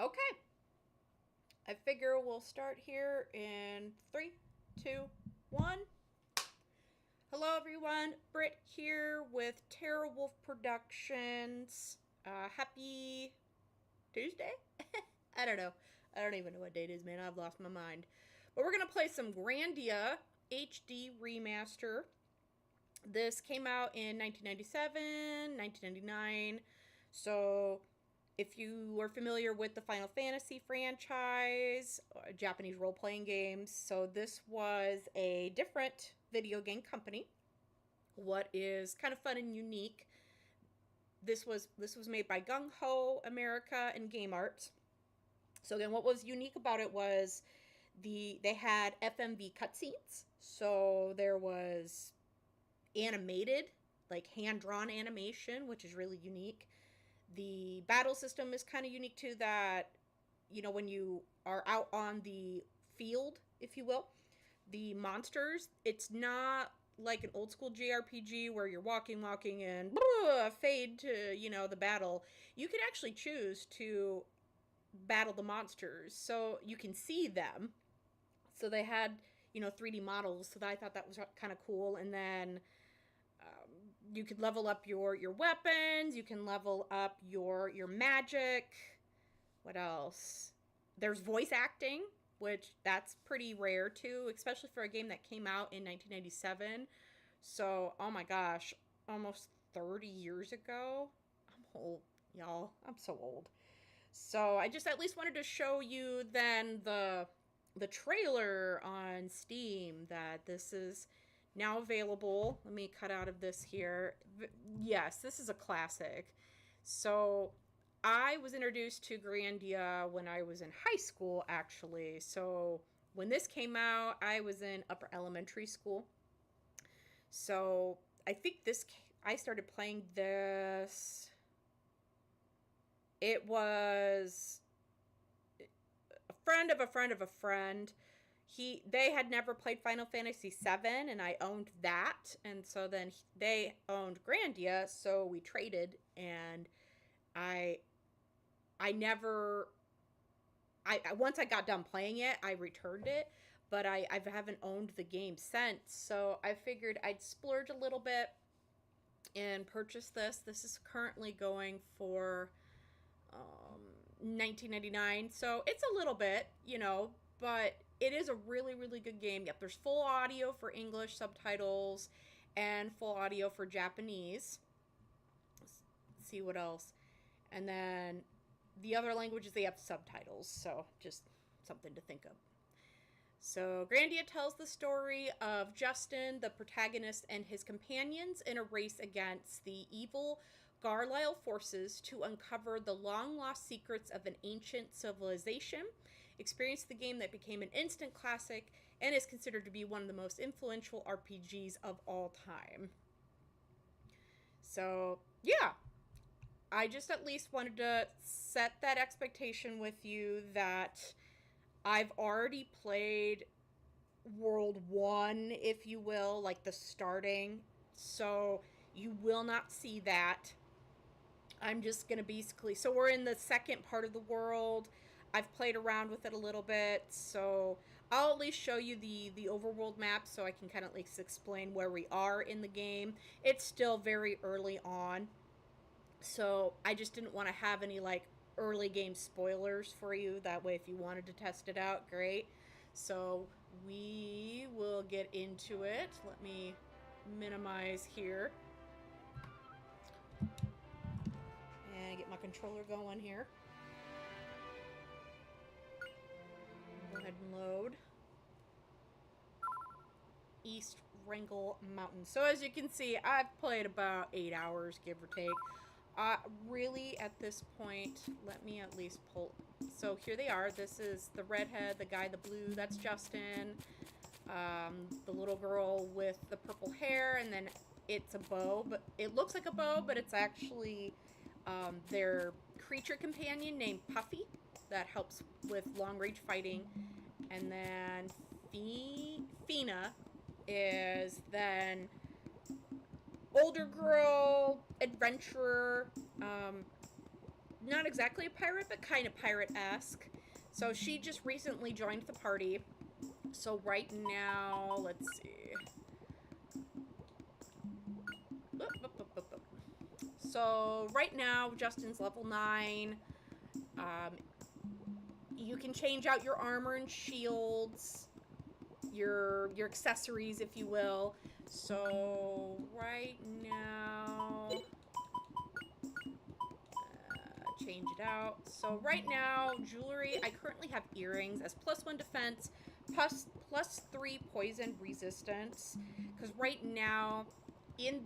Okay, I figure we'll start here in 3, 2, 1. Hello, everyone. Britt here with Wolf Productions. Happy Tuesday? I don't know. I don't even know what date it is, man. I've lost my mind. But we're going to play some Grandia HD Remaster. This came out in 1997, 1999. So if you are familiar with the Final Fantasy franchise, Japanese role-playing games, so this was a different video game company. What is kind of fun and unique, this was made by Gung Ho America and Game Art. So again, what was unique about it was they had FMV cutscenes. So there was animated, like hand-drawn animation, which is really unique. The battle system is kind of unique too, that, you know, when you are out on the field, if you will, the monsters, it's not like an old school JRPG where you're walking, and fade to, you know, the battle. You can actually choose to battle the monsters, so you can see them. So they had, you know, 3D models, so I thought that was kind of cool. And then you could level up your weapons, you can level up your magic. What else? There's voice acting, which that's pretty rare too, especially for a game that came out in 1997. So, oh my gosh, almost 30 years ago. I'm old, y'all. I'm so old. So I just at least wanted to show you then the trailer on Steam, that this is now available. Let me cut out of this here. Yes, this is a classic. So I was introduced to Grandia when I was in high school, actually. So when this came out, I was in upper elementary school. So I think I started playing this. It was a friend of a friend of a friend. They had never played Final Fantasy VII, and I owned that, and so then they owned Grandia, so we traded. And I never, once I got done playing it, I returned it, but I haven't owned the game since. So I figured I'd splurge a little bit and purchase this. This is currently going for $19.99, so it's a little bit, you know, but it is a really, really good game. Yep, there's full audio for English subtitles and full audio for Japanese. Let's see what else. And then the other languages, they have subtitles, so just something to think of. So Grandia tells the story of Justin, the protagonist, and his companions in a race against the evil Garlyle Forces to uncover the long-lost secrets of an ancient civilization. Experience the game that became an instant classic and is considered to be one of the most influential RPGs of all time. So, yeah. I just at least wanted to set that expectation with you that I've already played World 1, if you will, like the starting. So you will not see that. I'm just going to basically... So we're in the second part of the world. I've played around with it a little bit. So I'll at least show you the overworld map so I can kind of at least explain where we are in the game. It's still very early on. So I just didn't want to have any like early game spoilers for you. That way, if you wanted to test it out, great. So we will get into it. Let me minimize here and get my controller going here. Go ahead and load. East Wrangell Mountain. So as you can see, I've played about 8 hours, give or take. Really, at this point, let me at least pull... So here they are. This is the redhead, the guy, the blue, that's Justin. The little girl with the purple hair, and then it's a bow. But it looks like a bow, but it's actually their creature companion named Puffy that helps with long-range fighting. And then Fina is then older girl, adventurer, not exactly a pirate, but kind of pirate-esque. So she just recently joined the party. So right now, let's see. So right now, Justin's level 9. You can change out your armor and shields, your accessories, if you will. So right now, change it out. So right now, jewelry, I currently have earrings as +1 defense, +3 poison resistance. Because right now, in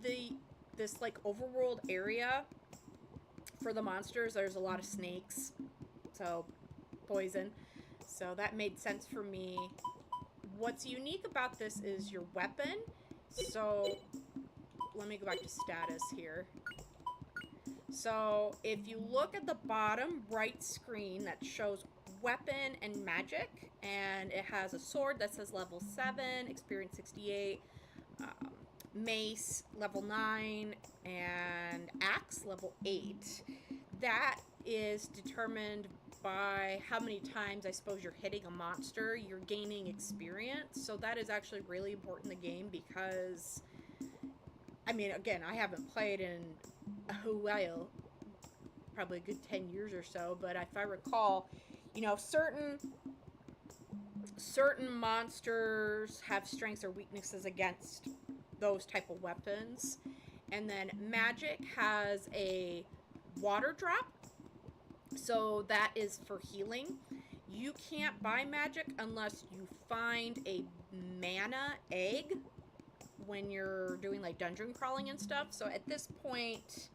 this like overworld area for the monsters, there's a lot of snakes. So poison. So that made sense for me. What's unique about this is your weapon. So let me go back to status here. So if you look at the bottom right screen that shows weapon and magic, and it has a sword that says level 7, experience 68, mace level 9, and axe level 8. That is determined by how many times, I suppose, you're hitting a monster. You're gaining experience. So that is actually really important in the game because, I mean, again, I haven't played in a while, probably a good 10 years or so, but if I recall, you know, certain monsters have strengths or weaknesses against those type of weapons. And then magic has a water drop, so that is for healing. You can't buy magic unless you find a mana egg when you're doing like dungeon crawling and stuff. So at this point,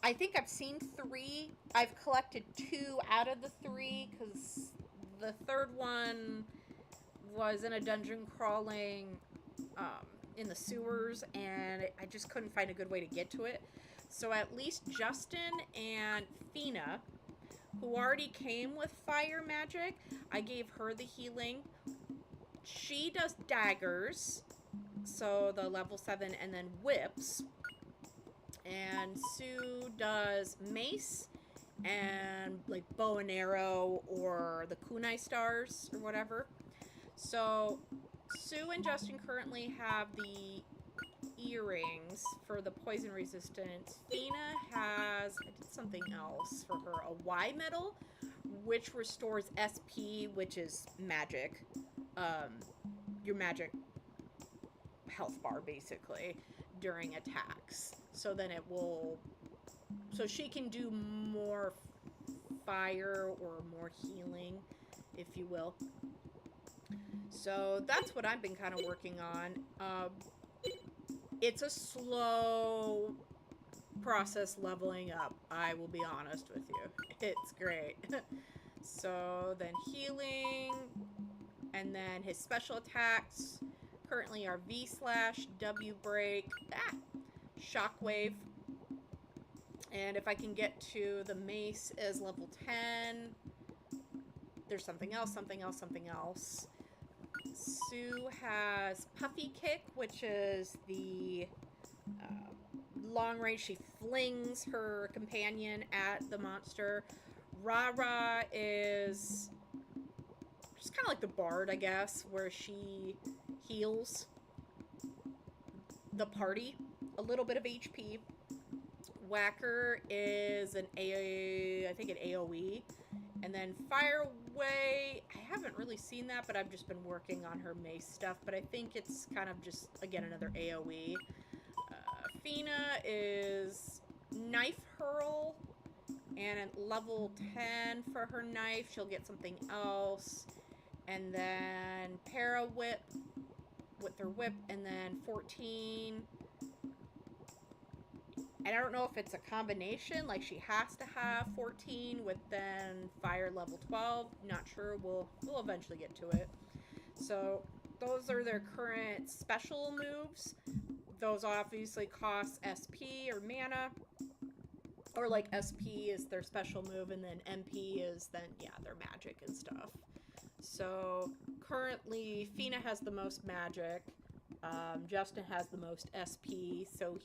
I think I've seen 3. I've collected 2 out of the 3 because the third one was in a dungeon crawling in the sewers, and I just couldn't find a good way to get to it. So at least Justin and Fina, who already came with fire magic, I gave her the healing. She does daggers, so the level 7, and then whips. And Sue does mace and like bow and arrow or the kunai stars or whatever. So Sue and Justin currently have the earrings for the poison resistance. Fina has, I did something else for her, a Y medal, which restores SP, which is magic. Your magic health bar, basically, during attacks. So then it will, so she can do more fire or more healing, if you will. So that's what I've been kind of working on. It's a slow process leveling up, I will be honest with you. It's great. So then healing, and then his special attacks currently are V slash, W break, shockwave. And if I can get to the mace is level 10. There's something else, something else, something else. Sue has Puffy Kick, which is the long range. She flings her companion at the monster. Rara is just kind of like the bard, I guess, where she heals the party a little bit of HP. Whacker is an I think an AoE. And then Fireway, I haven't really seen that, but I've just been working on her mace stuff. But I think it's kind of just, again, another AoE. Fina is Knife Hurl, and at level 10 for her knife, she'll get something else. And then Para Whip with her whip, and then 14. And I don't know if it's a combination, like she has to have 14 with then fire level 12. Not sure. We'll eventually get to it. So those are their current special moves. Those obviously cost SP or mana. Or like SP is their special move, and then MP is then, yeah, their magic and stuff. So currently Fina has the most magic. Justin has the most SP, so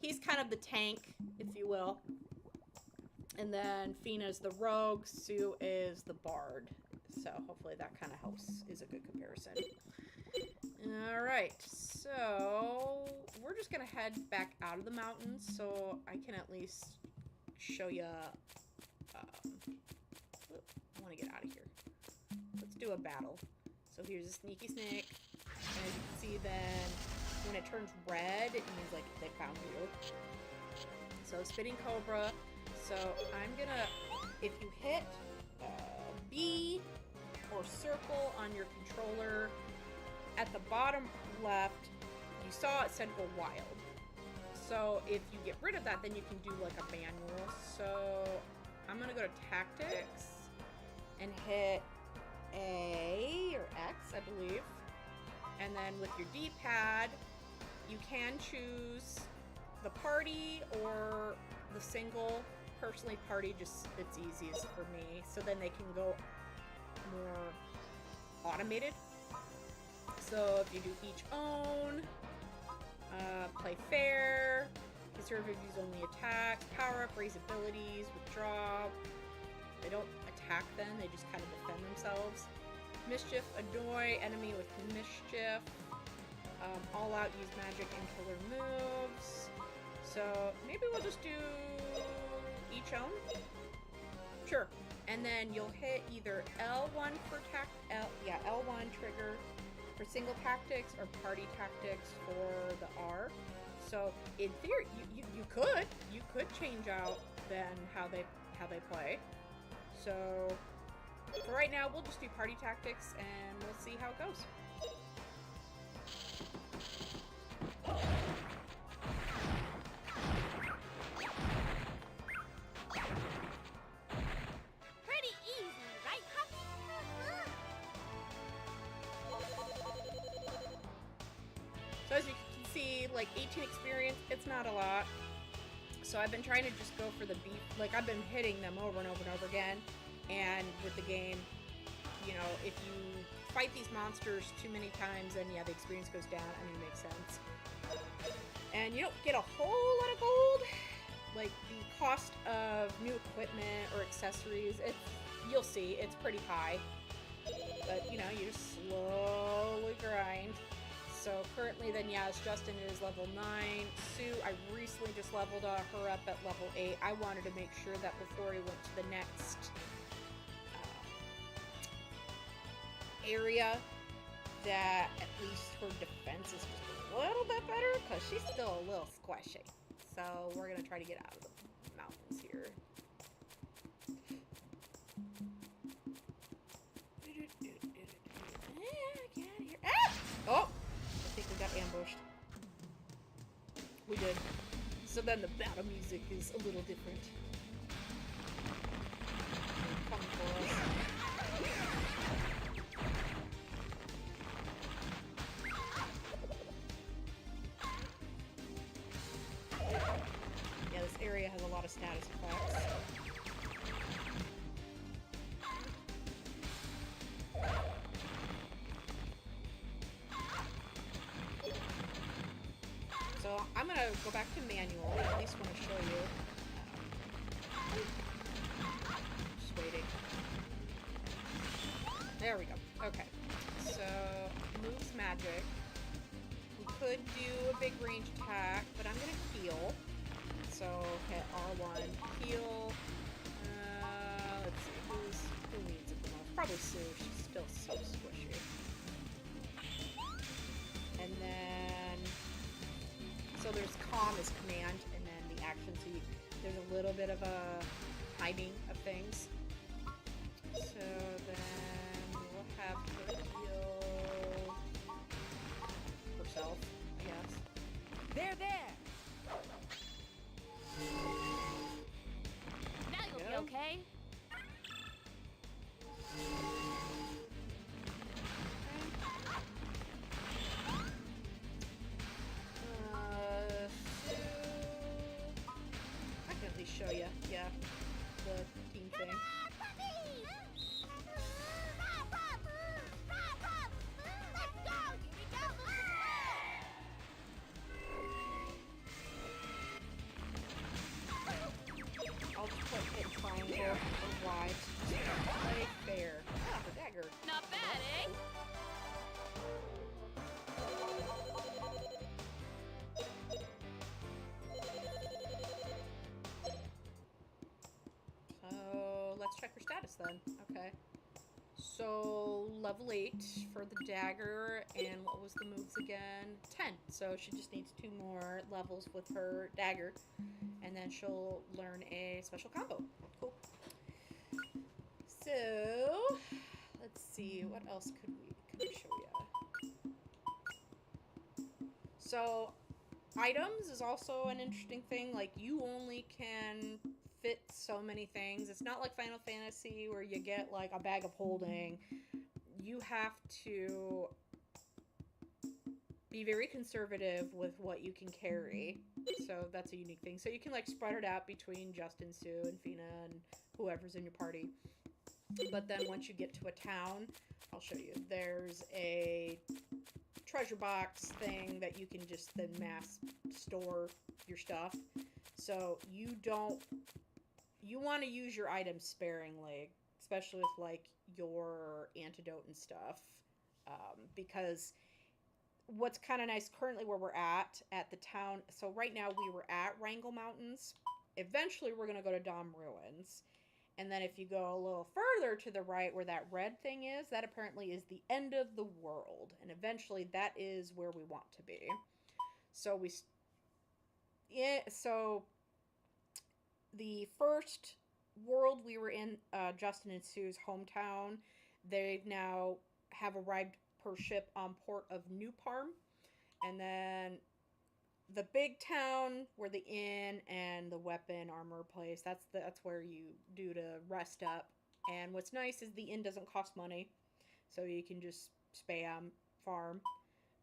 he's kind of the tank, if you will. And then Fina's the rogue, Sue is the bard. So hopefully that kind of helps, is a good comparison. Alright, so we're just going to head back out of the mountains so I can at least show you. I want to get out of here. Let's do a battle. So here's a sneaky snake. And as you can see, then when it turns red, it means like they found you. So spitting cobra. So I'm gonna, if you hit B or circle on your controller, at the bottom left, you saw it said go wild. So if you get rid of that, then you can do like a manual. So I'm gonna go to tactics and hit A or X, I believe. And then with your D-pad, you can choose the party or the single. Personally, party just, it's easiest for me. So then they can go more automated. So if you do each own, play fair, conserve use only attacks, power up, raise abilities, withdraw. They don't attack then, they just kind of defend themselves. Mischief, annoy, enemy with mischief. All out, use magic and killer moves. So maybe we'll just do each own. Sure. And then you'll hit either L1 for L1 trigger for single tactics or party tactics for the R. So in theory, you could change out then how they play. So for right now, we'll just do party tactics and we'll see how it goes. Pretty easy, right, Pup? So as you can see, like 18 experience, it's not a lot. So I've been trying to just go for the beef. Like I've been hitting them over and over and over again. And with the game, you know, if you fight these monsters too many times, then yeah, the experience goes down. I mean, it makes sense. And you don't get a whole lot of gold. Like the cost of new equipment or accessories, you'll see, it's pretty high. But you know, you just slowly grind. So currently then, yes, Justin is level 9. Sue, I recently just leveled her up at level 8. I wanted to make sure that before he went to the next area, that at least her defense is just a little bit better, because she's still a little squishy. So we're going to try to get out of the mountains here. Get out of here. Ah! Oh! I think we got ambushed. We did. So then the battle music is a little different. They're coming for us. Yeah, this area has a lot of status effects. So I'm gonna go back to manual. I at least want to show you. Just waiting. There we go. Okay. So moves magic. We could do a big range attack, but I'm gonna heal. So hit R1, heal. Let's see, who needs it the most? Probably Sue. She's still so squishy. And then, so there's calm as command, and then the action. So there's a little bit of a timing of things. So then we'll have her heal herself, I guess. There! Now you'll be okay. I can at least show you, yeah, the team thing. I'll just put hit let's check her status then. Okay. So, level 8 for the dagger, and what was the moves again? 10. So she just needs 2 more levels with her dagger, and then she'll learn a special combo. Cool. So, let's see, what else could we show you? So, items is also an interesting thing. Like, you only can fit so many things. It's not like Final Fantasy where you get like a bag of holding. You have to be very conservative with what you can carry. So that's a unique thing. So you can like spread it out between Justin, Sue, and Fina, and whoever's in your party. But then once you get to a town, I'll show you, there's a treasure box thing that you can just then mass store your stuff. So you want to use your items sparingly, especially with like your antidote and stuff, because what's kind of nice currently where we're at the town, so right now we were at Wrangle Mountains. Eventually we're going to go to Dom Ruins. And then if you go a little further to the right where that red thing is, that apparently is the end of the world. And eventually that is where we want to be. So so the first world we were in, Justin and Sue's hometown, they now have arrived per ship on port of New Parm. And then the big town where the inn and the weapon armor place, that's where you do to rest up. And what's nice is the inn doesn't cost money, so you can just spam farm.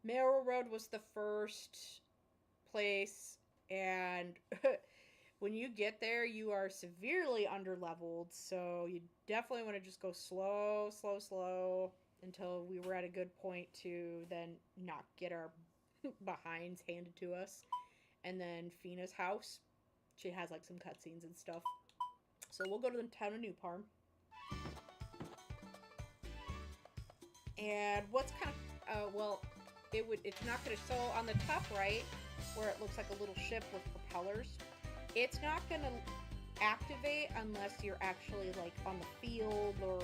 Mayoral Road was the first place, and when you get there you are severely underleveled, so you definitely want to just go slow until we were at a good point to then not get our behinds handed to us. And then Fina's house, she has like some cutscenes and stuff. So we'll go to the town of New Parm. And what's kind of it's not gonna, so on the top right where it looks like a little ship with propellers, it's not gonna activate unless you're actually like on the field or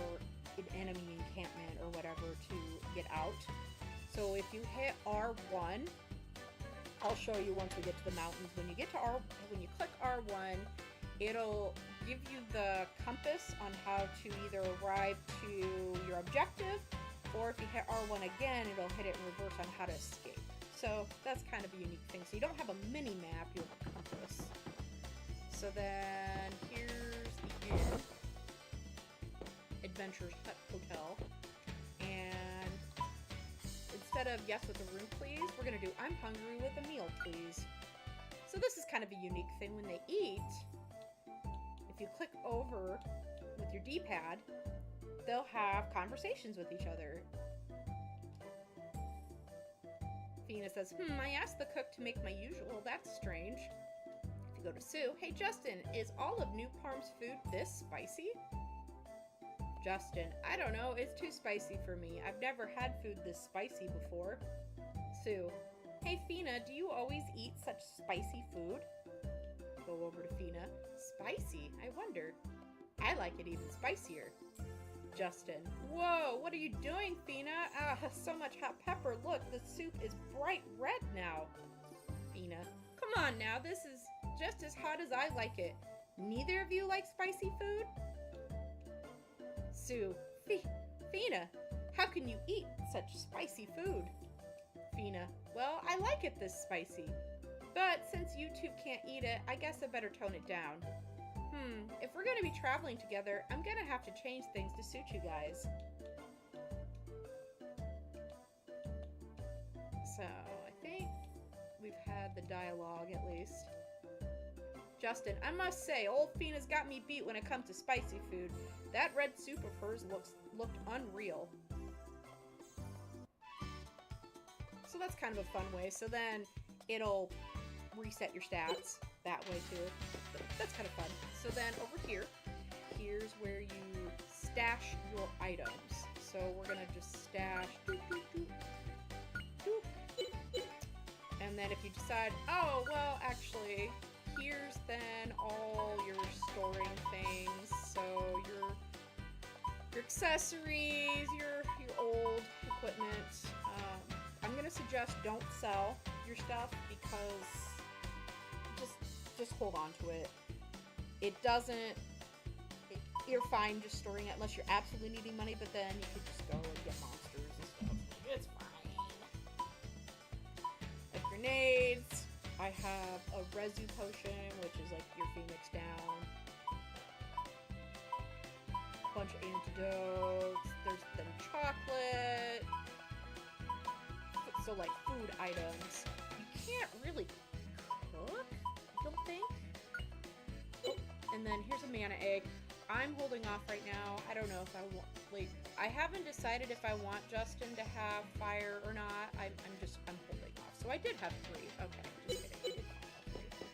an enemy encampment or whatever to get out. So if you hit R1, I'll show you once we get to the mountains. When you click R1, it'll give you the compass on how to either arrive to your objective, or if you hit R1 again, it'll hit it in reverse on how to escape. So that's kind of a unique thing. So you don't have a mini map, you have a compass. So then here's the inn, Adventurers Hut Hotel, and instead of yes with a room please, we're gonna do I'm hungry with a meal please. So this is kind of a unique thing. When they eat, if you click over with your D-pad, they'll have conversations with each other. Fina says, I asked the cook to make my usual, that's strange. If you go to Sue, hey Justin, is all of New Parm's food this spicy? Justin, I don't know, it's too spicy for me. I've never had food this spicy before. Sue, hey Fina, do you always eat such spicy food? Go over to Fina. Spicy? I wonder. I like it even spicier. Justin, whoa, what are you doing, Fina? Ah, so much hot pepper. Look, the soup is bright red now. Fina, come on now, this is just as hot as I like it. Neither of you like spicy food? Sue, Fina, how can you eat such spicy food? Fina, well, I like it this spicy. But since you two can't eat it, I guess I better tone it down. If we're going to be traveling together, I'm going to have to change things to suit you guys. So, I think we've had the dialogue at least. Justin, I must say, old Fina's got me beat when it comes to spicy food. That red soup of hers looked unreal. So that's kind of a fun way. So then it'll reset your stats that way too. But that's kind of fun. So then over here, here's where you stash your items. So we're gonna just stash and then if you decide, oh well, actually here's then all your storing things. So your accessories, your old equipment. I'm gonna suggest don't sell your stuff because just hold on to it. It doesn't. You're fine just storing it unless you're absolutely needing money, but then you could just go and get monsters and stuff. It's fine. Like grenades. I have a resu potion, which is like your Phoenix down. A bunch of antidotes. There's then chocolate. So like food items. You can't really cook, I don't think. Oh, and then here's a mana egg. I'm holding off right now. I don't know if I want, like, I haven't decided if I want Justin to have fire or not. I'm holding off. So I did have 3. Okay, just kidding. I did have 3.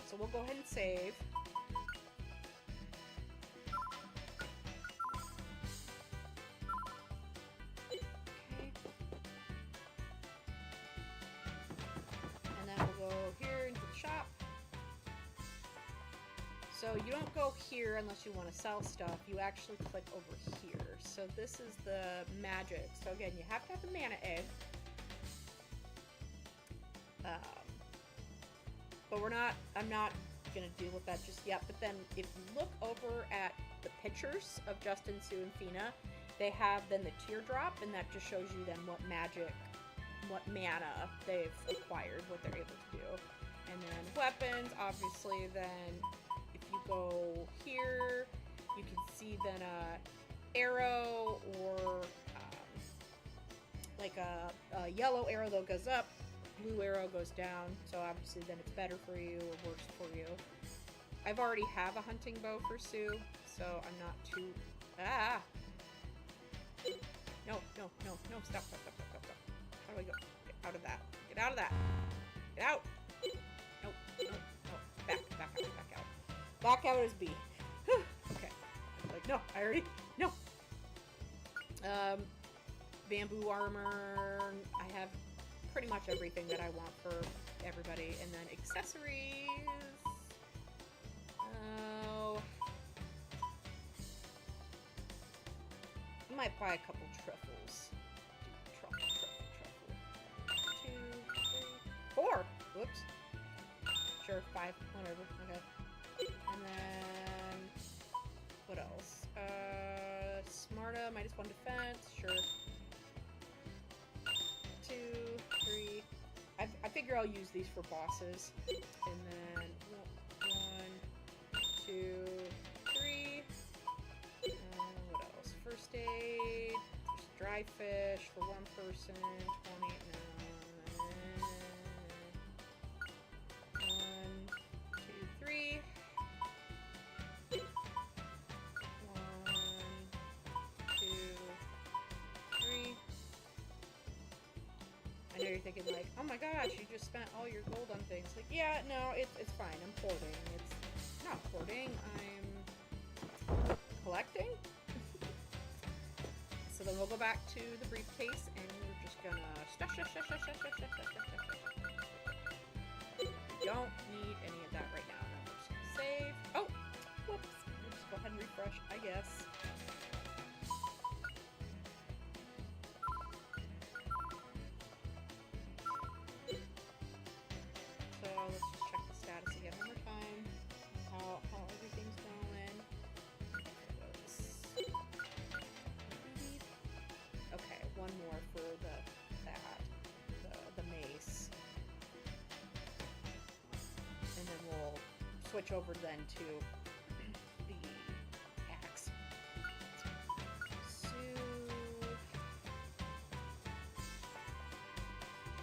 So we'll go ahead and save. Okay. And then we'll go here into the shop. So you don't go here unless you want to sell stuff. You actually click over here. So this is the magic. So again, you have to have the mana egg. But I'm not going to deal with that just yet. But then if you look over at the pictures of Justin, Sue, and Fina, they have then the teardrop, and that just shows you then what magic, what mana they've acquired, what they're able to do. And then weapons, obviously, then you go here, you can see then a arrow or like a yellow arrow that goes up, blue arrow goes down, so obviously then it's better for you or worse for you. I've already have a hunting bow for Sue, so I'm not too... Ah! No, stop. How do I go? Get out of that. Get out of that. Get out! No. Back out. Back out as B. Okay. Like, no, I already... No! Bamboo armor. I have pretty much everything that I want for everybody. And then accessories. Oh. I might buy a couple truffles. Truffle. 2, 3, 4! Whoops. Sure, 5. Whatever. Okay. And then, what else? Smarta, -1 defense, sure. 2, 3. I figure I'll use these for bosses. And then 1, 2, 3. What else? First aid. There's dry fish for 1 person. 20. No. 1, 2, 3. 1, 2, 3. I know you're thinking like, oh my gosh, you just spent all your gold on things. Like, yeah, no, it's fine. I'm hoarding. It's not hoarding. I'm collecting. So then we'll go back to the briefcase and we're just gonna stash. We don't need any of that right now. We're just gonna save. Oh, whoops. We'll just go ahead and refresh, I guess. So let's just check the status again one more time. How everything's going. Okay, one more for the mace. And then we'll switch over then to the axe. So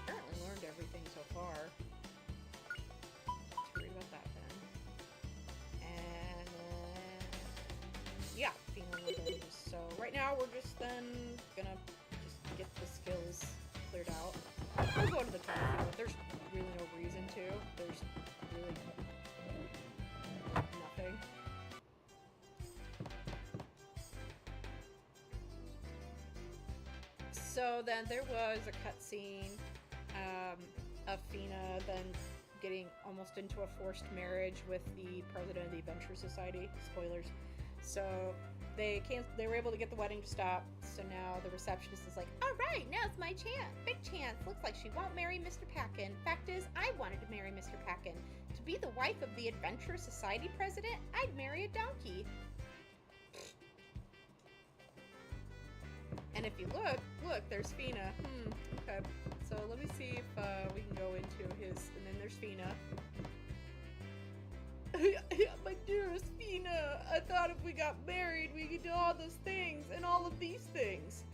apparently learned everything so far. Let's read about that then. And yeah, feeling abilities. So right now we're just then gonna just get the skills cleared out. We'll go to the top field. There's really no reason to. There's really nothing. So then there was a cutscene of Fina then getting almost into a forced marriage with the president of the Adventure Society. Spoilers. So they were able to get the wedding to stop. So now the receptionist is like, all right, now's my chance. Big chance. Looks like she won't marry Mr. Packin. Fact is, I wanted to marry Mr. Packin. To be the wife of the Adventure Society president, I'd marry a donkey. And if you look, there's Fina. Okay. So let me see if we can go into his, and then there's Fina. My dearest Fina, I thought if we got married, we could do all those things and all of these things.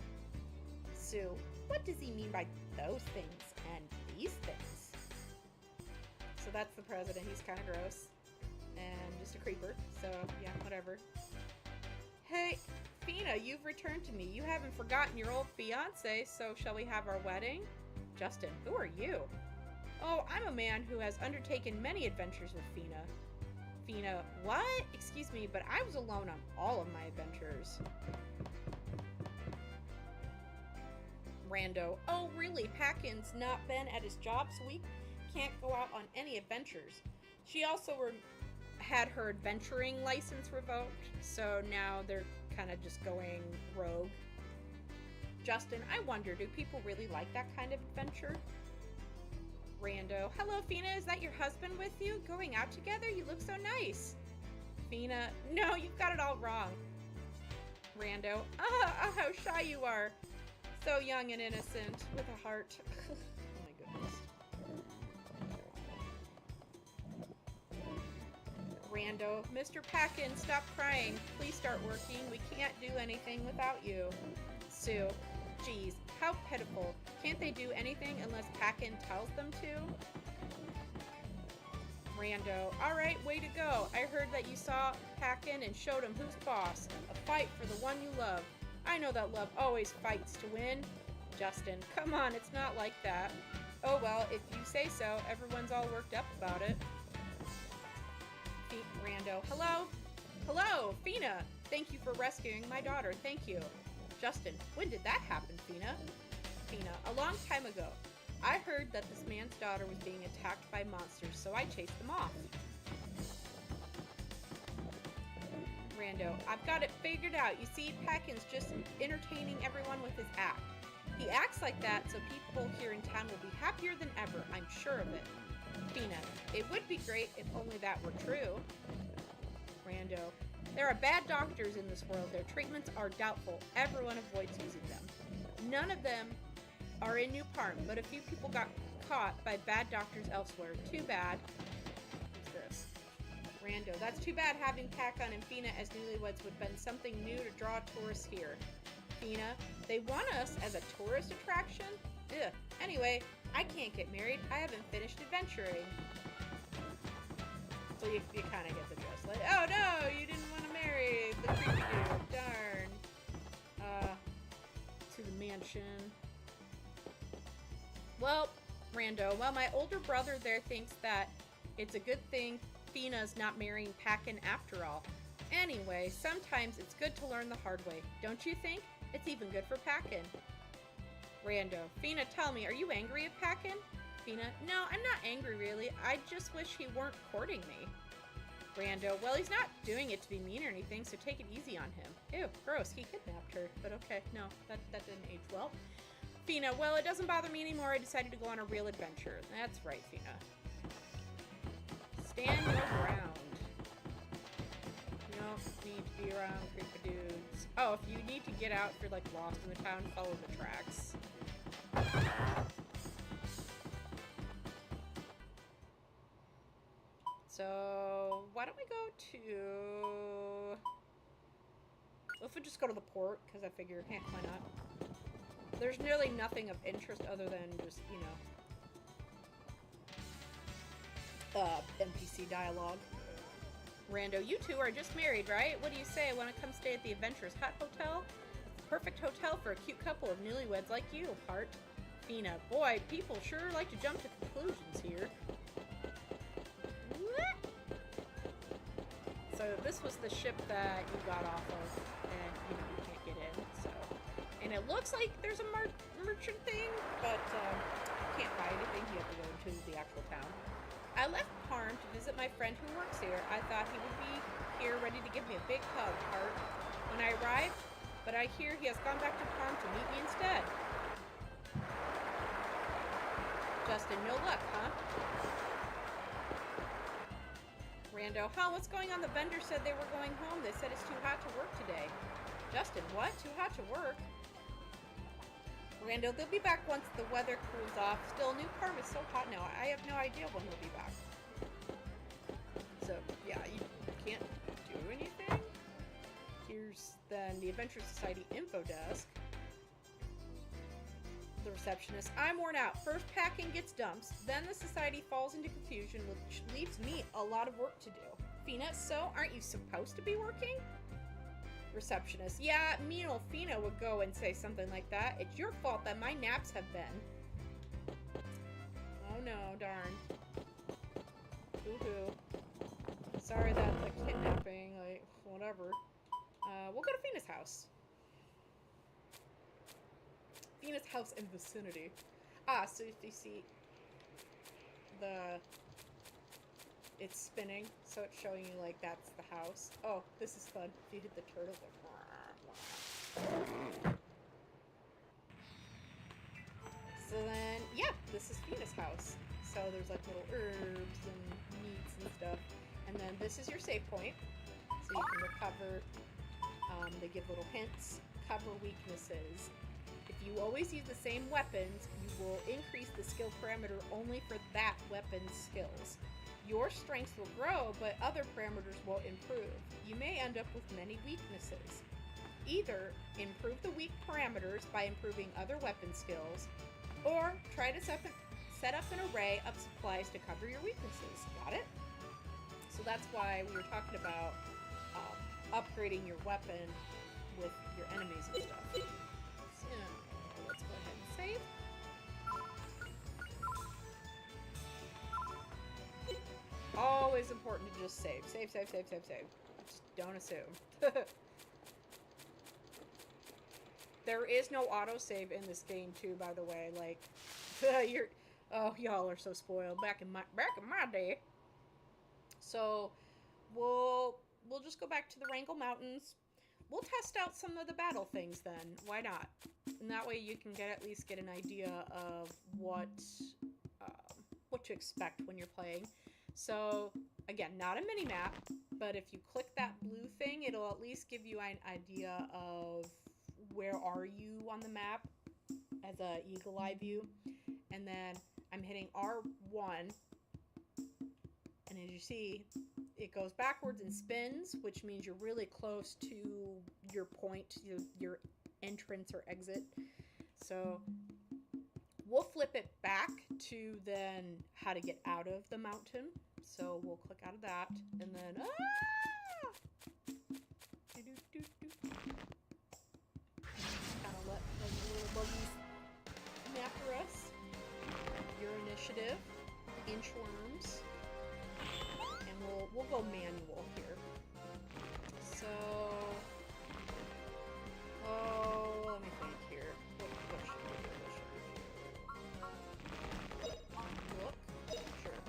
Sue, what does he mean by those things and these things? So that's the president. He's kind of gross and just a creeper. So yeah, whatever. Hey, Fina, you've returned to me. You haven't forgotten your old fiance, so shall we have our wedding? Justin, who are you? Oh, I'm a man who has undertaken many adventures with Fina. Fina, what? Excuse me, but I was alone on all of my adventures. Rando, oh really? Packin's not been at his job, so we can't go out on any adventures. She also had her adventuring license revoked, so now they're kind of just going rogue. Justin, I wonder, do people really like that kind of adventure? Rando, hello Fina, is that your husband with you? Going out together? You look so nice. Fina, no, you've got it all wrong. Rando, how shy you are. So young and innocent, with a heart. Oh my goodness. Rando, Mr. Packin, stop crying. Please start working. We can't do anything without you. Sue, geez, how pitiful. Can't they do anything unless Packin tells them to? Rando, alright, way to go. I heard that you saw Packin and showed him who's boss. A fight for the one you love. I know that love always fights to win. Justin, come on, it's not like that. Oh well, if you say so, everyone's all worked up about it. Rando, hello? Hello, Fina. Thank you for rescuing my daughter, thank you. Justin, when did that happen, Fina? Fina, a long time ago. I heard that this man's daughter was being attacked by monsters, so I chased them off. Rando, I've got it figured out. You see, Packin's just entertaining everyone with his act. He acts like that so people here in town will be happier than ever, I'm sure of it. Fina, it would be great if only that were true. Rando, there are bad doctors in this world. Their treatments are doubtful. Everyone avoids using them. None of them are in New Park, but a few people got caught by bad doctors elsewhere. Too bad. What's this? Rando, that's too bad. Having Packin and Fina as newlyweds would have been something new to draw tourists here. Fina, they want us as a tourist attraction? Ugh. Anyway, I can't get married. I haven't finished adventuring. So you kind of get the gist. Like, oh no, you didn't want to marry the creepy dude. Darn. To the mansion. Well, Rando, well, my older brother there thinks that it's a good thing Fina's not marrying Packin after all. Anyway, sometimes it's good to learn the hard way, don't you think? It's even good for Packin. Rando, Fina, tell me, are you angry at Packin? Fina, no, I'm not angry really. I just wish he weren't courting me. Rando, well, he's not doing it to be mean or anything, so take it easy on him. Ew, gross, he kidnapped her. But okay, no, that didn't age well. Fina, well, it doesn't bother me anymore. I decided to go on a real adventure. That's right, Fina. Stand your ground. You don't need to be around creepy dudes. Oh, if you need to get out, if you're like lost in the town, follow the tracks. So, why don't we go to... If we just go to the port, because I figure, why not? There's nearly nothing of interest other than just, you know, NPC dialogue. Rando, you two are just married, right? What do you say? I want to come stay at the Adventurers Hut Hotel? It's the perfect hotel for a cute couple of newlyweds like you, Hart. Fina, boy, people sure like to jump to conclusions here. What? So this was the ship that you got off of, and you know, you can't get in, so. And it looks like there's a merchant thing, but you can't buy anything. You have to go into the actual town. I left Parm to visit my friend who works here. I thought he would be here ready to give me a big hug, Art, when I arrived, but I hear he has gone back to Parm to meet me instead. Justin, no luck, huh? Rando, huh, what's going on? The vendor said they were going home. They said it's too hot to work today. Justin, what? Too hot to work? Rando, they'll be back once the weather cools off. Still, New Parm is so hot now. I have no idea when they'll be back. So, yeah, you can't do anything. Here's then the Adventure Society info desk. The receptionist. I'm worn out. First packing gets dumped, then the society falls into confusion, which leaves me a lot of work to do. Fina, so aren't you supposed to be working? Receptionist. Yeah, mean old Fina would go and say something like that. It's your fault that my naps have been. Oh no, darn. Hoo-hoo. Sorry that the kidnapping, like, whatever. We'll go to Fina's house. Fina's house and vicinity. Ah, so if you see it's spinning, so it's showing you like that's the house. Oh, this is fun. If you hit the turtle, like, so then, yeah, this is Fina's house. So there's like little herbs and meats and stuff. And then this is your save point. So you can recover. They give little hints. Cover weaknesses. If you always use the same weapons, you will increase the skill parameter only for that weapon's skills. Your strengths will grow, but other parameters will improve. You may end up with many weaknesses. Either improve the weak parameters by improving other weapon skills, or try to set up an array of supplies to cover your weaknesses. Got it? So that's why we were talking about upgrading your weapon with your enemies and stuff. So, let's go ahead and save. Always important to just save. Save. Just don't assume. There is no autosave in this game too, by the way. Like, y'all are so spoiled. Back in my day. So, we'll just go back to the Wrangle Mountains. We'll test out some of the battle things then. Why not? And that way you can at least get an idea of what to expect when you're playing. So, again, not a mini-map, but if you click that blue thing, it'll at least give you an idea of where are you on the map as a eagle eye view. And then I'm hitting R1, and as you see, it goes backwards and spins, which means you're really close to your point, your entrance or exit. So we'll flip it back to then how to get out of the mountain. So we'll click out of that, and then kind of let those little buggies come after us. Your initiative, inchworms, and we'll go manual here. So, let me think here. What should we do? Look, sure.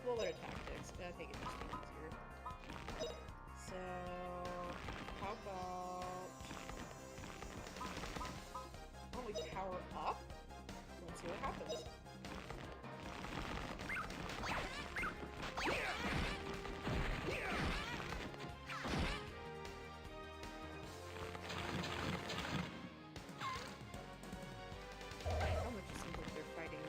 We'll learn tactics. I think it just be easier. So, how about... Oh, we power up? Let's see what happens. How much it seems like they're fighting?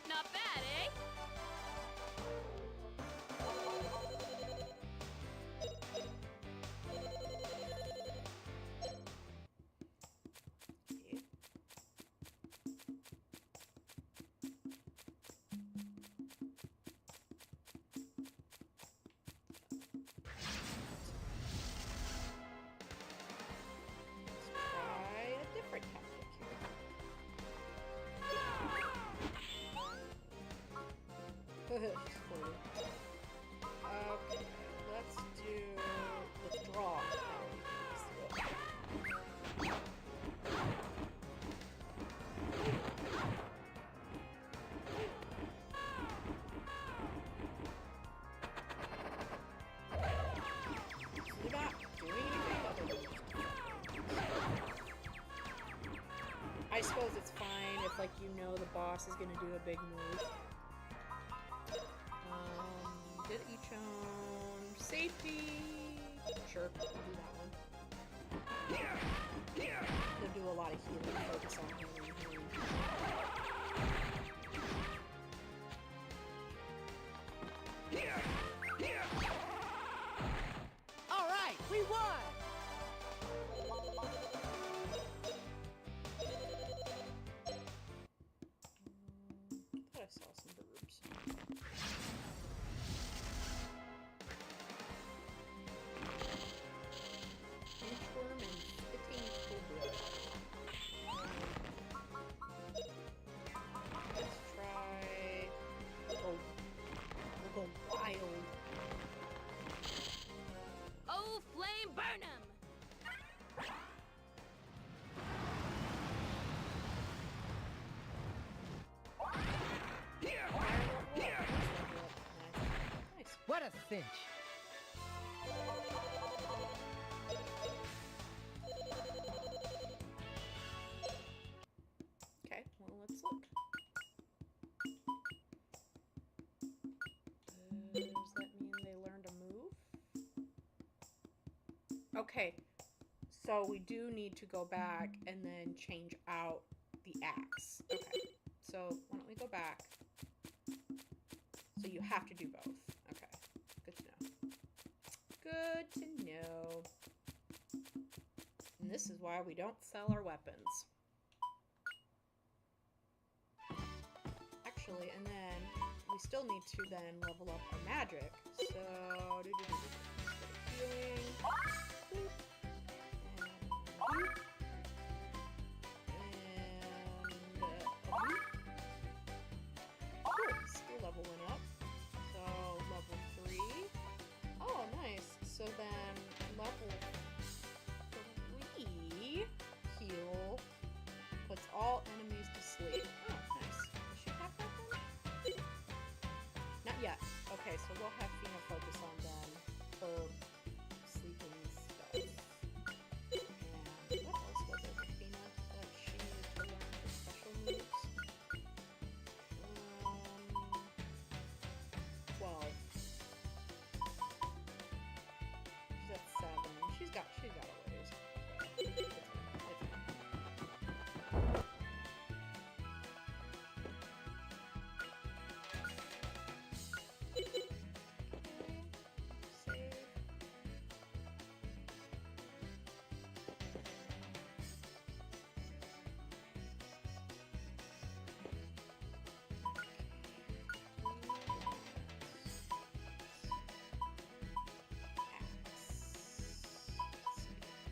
Not bad, eh? suppose it's fine if, like, you know the boss is gonna do a big move. Did each own safety? Sure, we'll do that one. They'll do a lot of healing, focus on healing. All right, we won. I thought I saw some verbs. Inchworm and spitting cobra. Let's try. We'll go wild. Oh, flame burn 'em. Nice. What a cinch. Okay, well, let's look. Does that mean they learned a move? Okay, so we do need to go back and then change out the axe. Okay, so why don't we go back? So you have to do both. Okay, good to know. Good to know. And this is why we don't sell our weapons. Actually, and then we still need to then level up our magic. So, healing. Boop. And boop. Cool, skill level went up. So, level 3. Oh, nice. So then, level 3 heal puts all enemies to sleep. Oh, nice. Does she have that then? Not yet. Okay, so we'll have Fina focus on them for sleeping stuff. And what else was it with Fina that she needed to learn for special moves? 12. She's at 7. She's got a ways.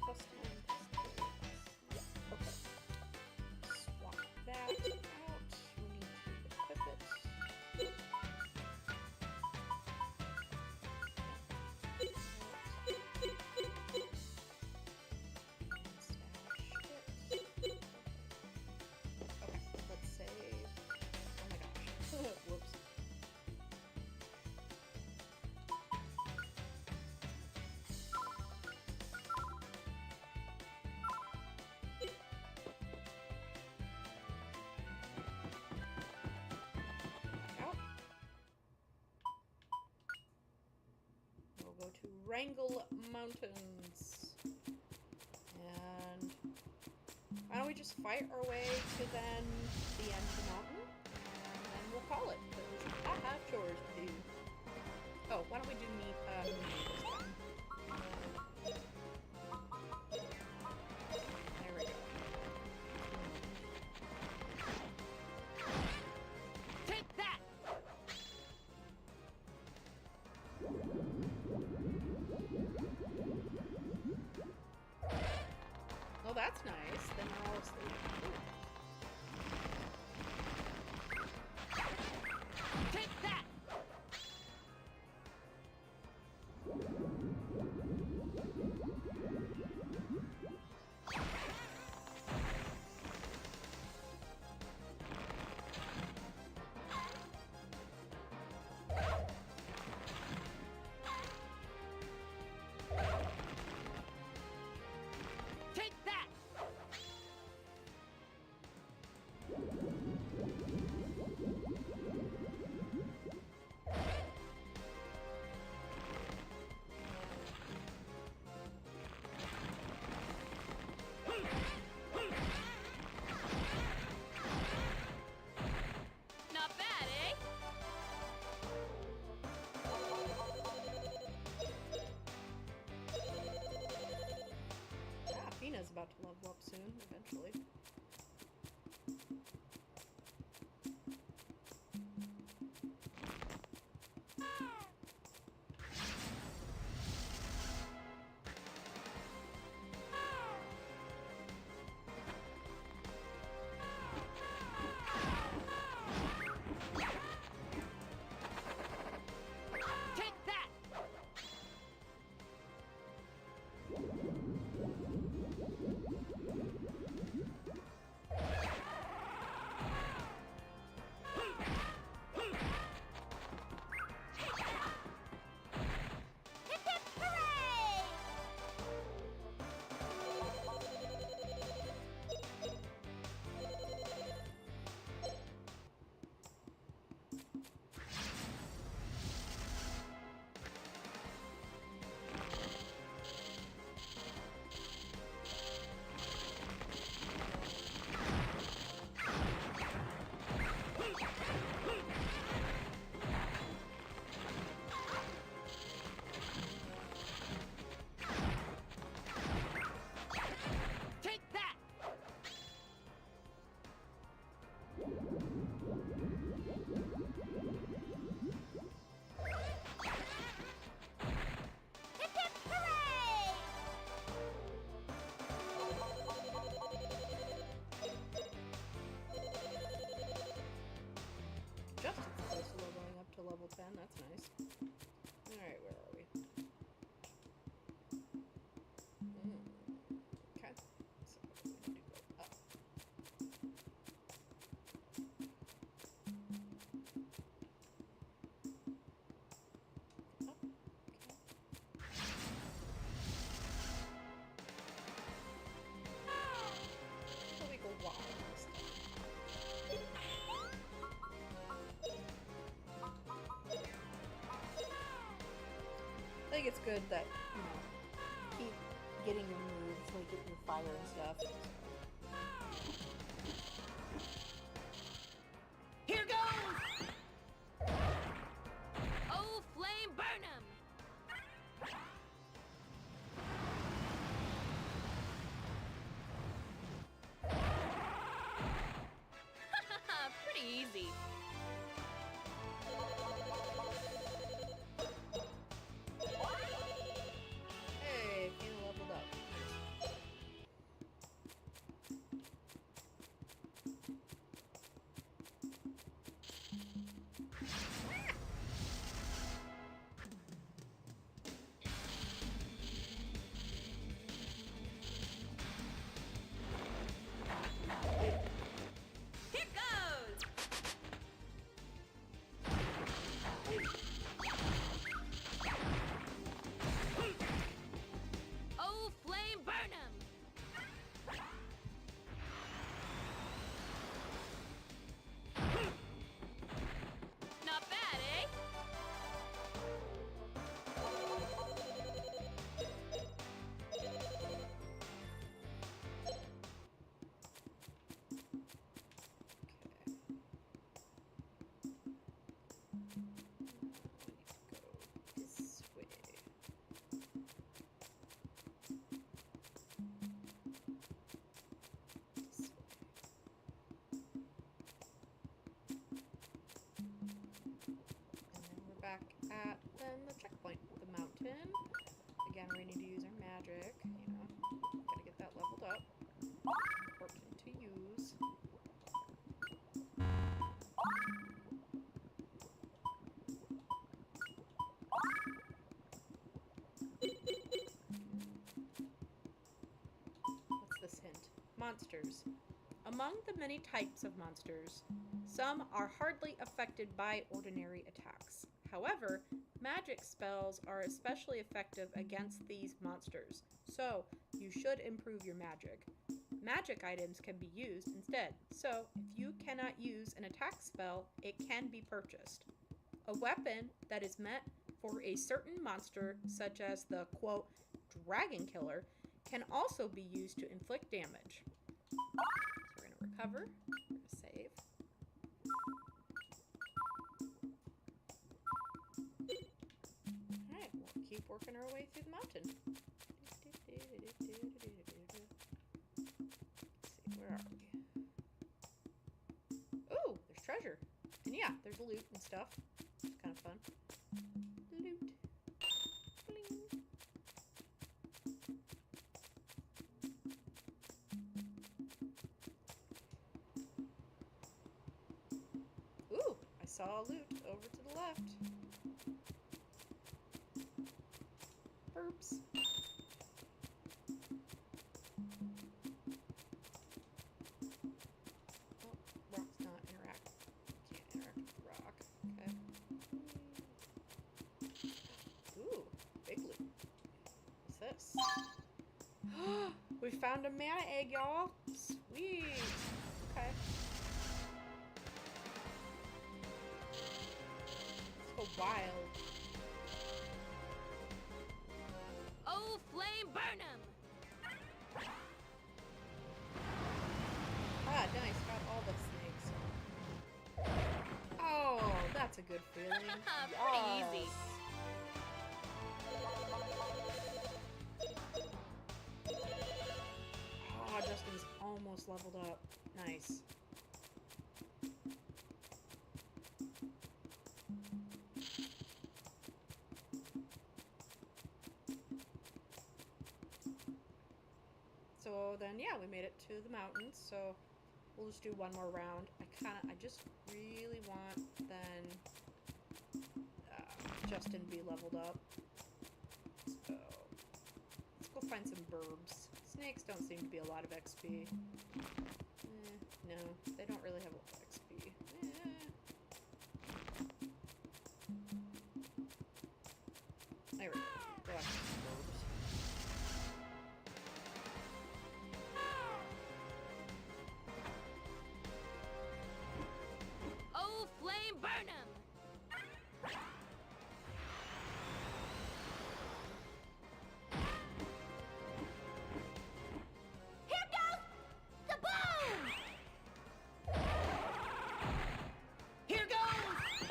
It's fine. Swap that out. We need to equip it. Okay, let's save. Oh my gosh. Whoops. Out. We'll go to Wrangle Mountains. And why don't we just fight our way to then the end of the mountain? And then we'll call it, because I have chores to do. Oh, why don't we do meat this time? There we go. Take that. Oh, that's nice. Then they're all asleep. Take that. Not bad, eh? Ah, Fina's about to level up soon, eventually. Take that! Hip hip hooray! Take that! Hip hip hooray! Just as close to leveling up to level 10. That's nice. Alright, where are we? Okay. So we need to go up. Up. Okay. So we go wild this time. I think it's good that, you know, keep getting your moves, like get your fire and stuff. Here goes! Oh, flame burn 'em! Pretty easy. Hey, Fina leveled up. Here goes! Oh, flame burn 'em! Not bad, eh? This way. This way. And then we're back at then the checkpoint, the mountain. Again, we need to use our magic, you know. Gotta get that leveled up. Important to use. What's this hint? Monsters. Among the many types of monsters, some are hardly affected by ordinary attacks. However, magic spells are especially effective against these monsters, so you should improve your magic. magic items can be used instead. So, if you cannot use an attack spell, it can be purchased. A weapon that is meant for a certain monster, such as the quote, dragon killer, can also be used to inflict damage. So we're going to recover. We're going to save. Alright, we'll keep working our way through the mountain. Let's see, where are we? Ooh, there's treasure. And yeah, there's loot and stuff. It's kind of fun. Loot. Bling. Ooh, I saw loot over to the left. Burps. Oh, rock's not interact. Can't interact with rock. Okay. Ooh, big loot. What's this? We found a mana egg, y'all. Sweet. Okay. Let's go wild. Oh, flame burn 'em! Ah, nice. Got all the snakes. Oh, that's a good feeling. Pretty easy. Oh, Justin's almost leveled up. Nice. So then, yeah, we made it to the mountains. So we'll just do one more round. I just really want then Justin be leveled up. So let's go find some burbs. Snakes don't seem to be a lot of XP. No, they don't really have a lot of XP. There we go. Go after some burbs. Oh, flame burn 'em! Here goes the boom! Here goes!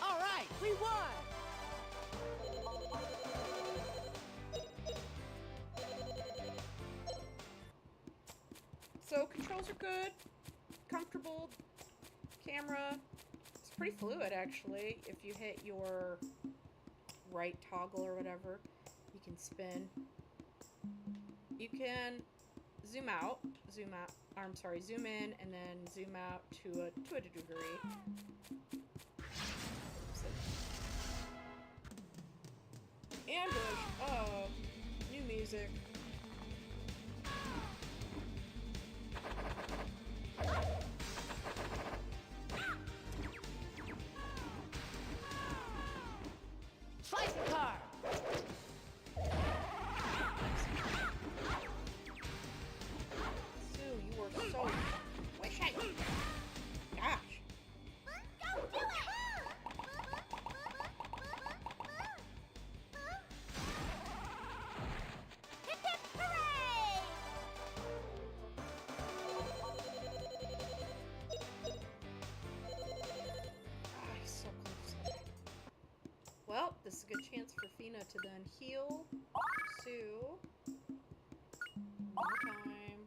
All right, we won! So controls are good, comfortable, camera, it's pretty fluid actually. If you hit your right toggle or whatever, you can spin. You can zoom in and then zoom out to a degree. Ambush! Oh, new music. Slice the car! Sue, you were so squishy. Gosh. Go do it! Hip hip hooray! Ah, he's so close. Well, this is a good chance for Fina to then heal Sue. One more time.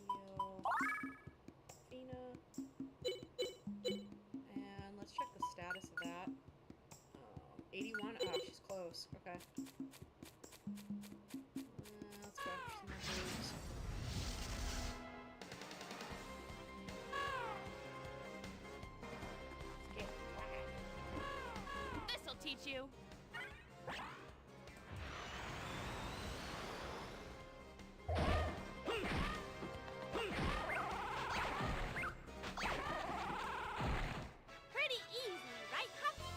Heal Fina. And let's check the status of that. 81. Oh, she's close. Okay. Let's go after some more boobs. Let's get whacked. This'll teach you. Pretty easy, right, Puppy?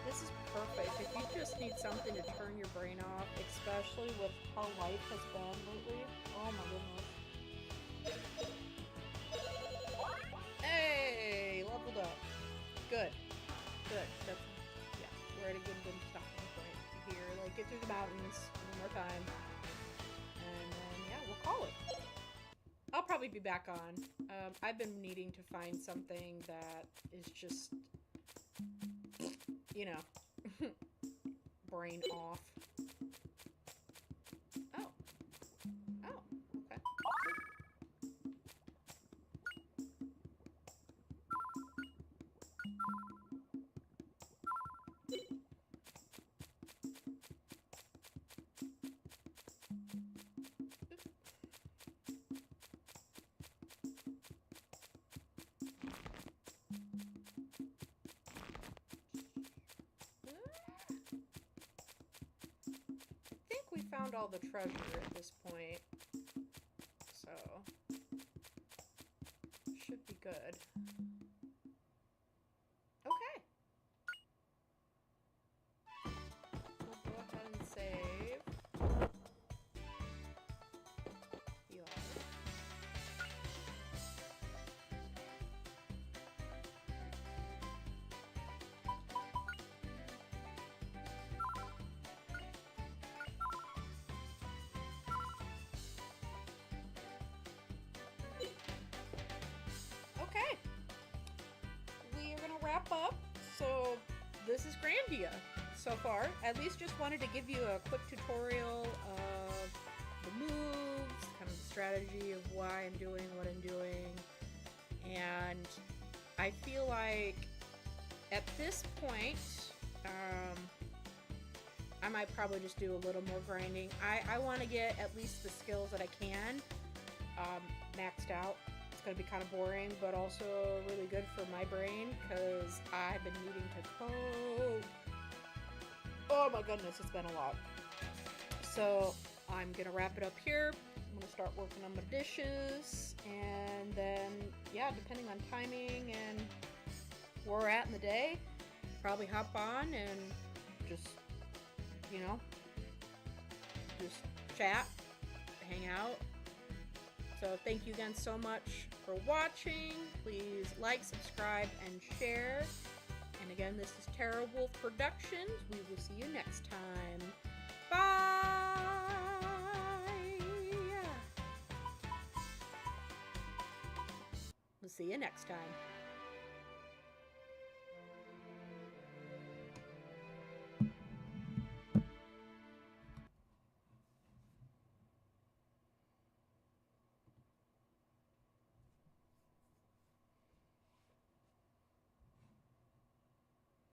This is perfect. If you just need something to turn your brain off, especially with how life has been lately. Oh my goodness. Hey, leveled up. Good. Good. That's, yeah, we're at a good stopping point here. Like, get through the mountains one more time. And then, yeah, we'll call it. I'll probably be back on. I've been needing to find something that is just, you know, brain off. Oh. Oh, okay. I think we found all the treasure at this point, so should be good. Okay. We'll go ahead and save. Heal. Okay. We are going to wrap up. So this is Grandia so far. At least just wanted to give you a quick tutorial of the moves, kind of the strategy of why I'm doing what I'm doing. And I feel like at this point, I might probably just do a little more grinding. I want to get at least the skills that I can maxed out. It's going to be kind of boring, but also really good for my brain because I've been needing to code. Oh my goodness, it's been a lot. So I'm going to wrap it up here. I'm going to start working on my dishes, and then, yeah, depending on timing and where we're at in the day, probably hop on and just, you know, just chat, hang out. So thank you again so much for watching. Please like, subscribe, and share. And again, this is Wolf Productions. We will see you next time. Bye! We'll see you next time.